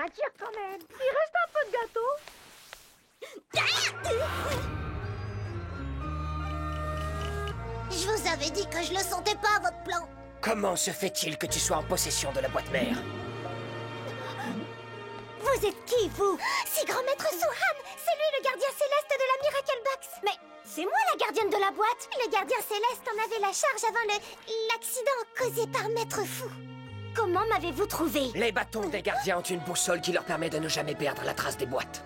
attire quand même. Il reste un peu de gâteau. Je vous avais dit que je le sentais pas, votre plan. Comment se fait-il que tu sois en possession de la boîte mère? Vous êtes qui, vous? C'est grand maître Suhan. C'est lui le gardien céleste de la Miracle Box. Mais c'est moi la gardienne de la boîte. Le gardien céleste en avait la charge avant l'accident causé par Maître Fou. Comment m'avez-vous trouvé? Les bâtons des gardiens ont une boussole qui leur permet de ne jamais perdre la trace des boîtes.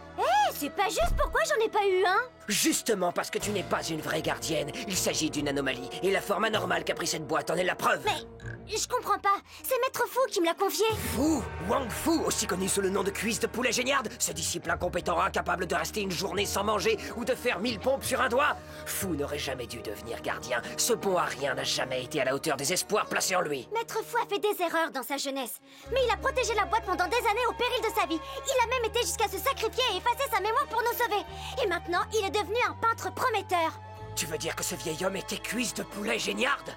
C'est pas juste, pourquoi j'en ai pas eu un? Justement parce que tu n'es pas une vraie gardienne. Il s'agit d'une anomalie. Et la forme anormale qu'a pris cette boîte en est la preuve. Mais je comprends pas. C'est Maître Fou qui me l'a confié. Fou, Wang Fu, aussi connu sous le nom de cuisse de poulet géniarde, ce disciple incompétent incapable de rester une journée sans manger ou de faire 1000 pompes sur un doigt. Fou n'aurait jamais dû devenir gardien. Ce bon à rien n'a jamais été à la hauteur des espoirs placés en lui. Maître Fou a fait des erreurs dans sa jeunesse. Mais il a protégé la boîte pendant des années au péril de sa vie. Il a même été jusqu'à se sacrifier et effacer sa mémoire pour nous sauver. Et maintenant, il est devenu un peintre prometteur. Tu veux dire que ce vieil homme était cuisse de poulet géniarde?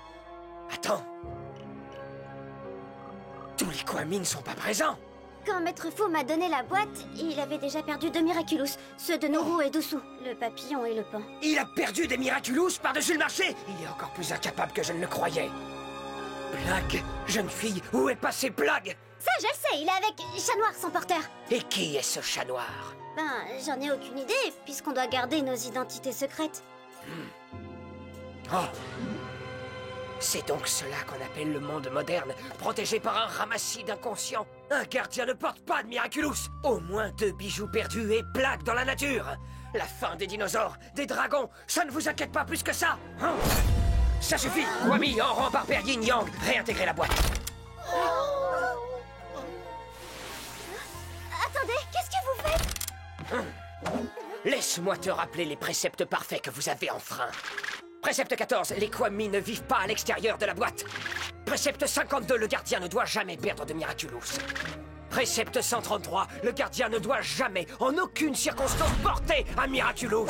Attends. Tous les Kwami ne sont pas présents. Quand Maître Fou m'a donné la boîte, il avait déjà perdu 2 Miraculous, ceux de Nourou et Doussou, le papillon et le pan. Il a perdu des Miraculous par-dessus le marché. Il est encore plus incapable que je ne le croyais. Plague, jeune fille, où est passé Plague? Ça, je le sais, il est avec Chat Noir, son porteur. Et qui est ce chat noir? Ben, j'en ai aucune idée, puisqu'on doit garder nos identités secrètes. Oh. C'est donc cela qu'on appelle le monde moderne, protégé par un ramassis d'inconscients. Un gardien ne porte pas de Miraculous. Au moins 2 bijoux perdus et Plague dans la nature. La fin des dinosaures, des dragons, ça ne vous inquiète pas plus que ça, hein? Ça suffit, Kwami, en rang par paire Yin Yang, réintégrez la boîte. Attendez, qu'est-ce que vous faites? Laisse-moi te rappeler les préceptes parfaits que vous avez enfreints. Précepte 14, les Kwami ne vivent pas à l'extérieur de la boîte. Précepte 52, le gardien ne doit jamais perdre de Miraculous. Précepte 133, le gardien ne doit jamais, en aucune circonstance, porter un Miraculous.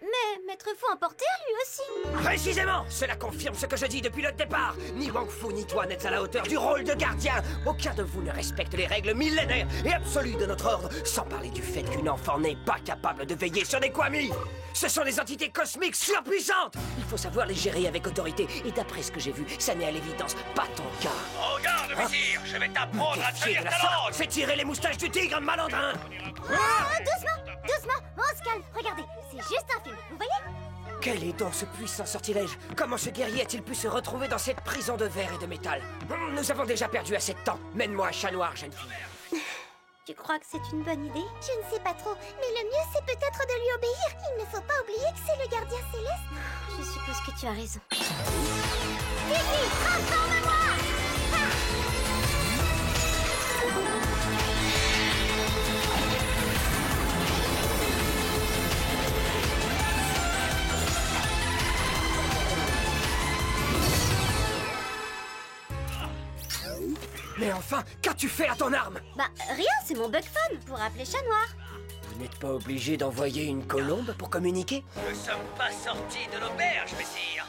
Mais Maître Fou en portait un, lui aussi. Précisément, cela confirme ce que je dis depuis le départ. Ni Wang Fu ni toi n'êtes à la hauteur du rôle de gardien. Aucun de vous ne respecte les règles millénaires et absolues de notre ordre, sans parler du fait qu'une enfant n'est pas capable de veiller sur des Kwami. Ce sont des entités cosmiques surpuissantes. Il faut savoir les gérer avec autorité. Et d'après ce que j'ai vu, ça n'est à l'évidence pas ton cas. Regarde, vizir, je vais t'apprendre à tenir ta langue. Fais tirer les moustaches du tigre, malandrin. Doucement, doucement, on se calme. Regardez, c'est juste un film, vous voyez? Quel est donc ce puissant sortilège? Comment ce guerrier a-t-il pu se retrouver dans cette prison de verre et de métal? Nous avons déjà perdu assez de temps. Mène-moi à Chat Noir, jeune fille. Tu crois que c'est une bonne idée? Je ne sais pas trop, mais le mieux c'est peut-être de lui obéir. Il ne faut pas oublier que c'est le gardien céleste. Je suppose que tu as raison. Fifi, transforme-moi! Mais enfin, qu'as-tu fait à ton arme? Bah, rien, c'est mon bug phone pour appeler Chat Noir. Vous n'êtes pas obligé d'envoyer une colombe pour communiquer? Nous ne sommes pas sortis de l'auberge, vizir.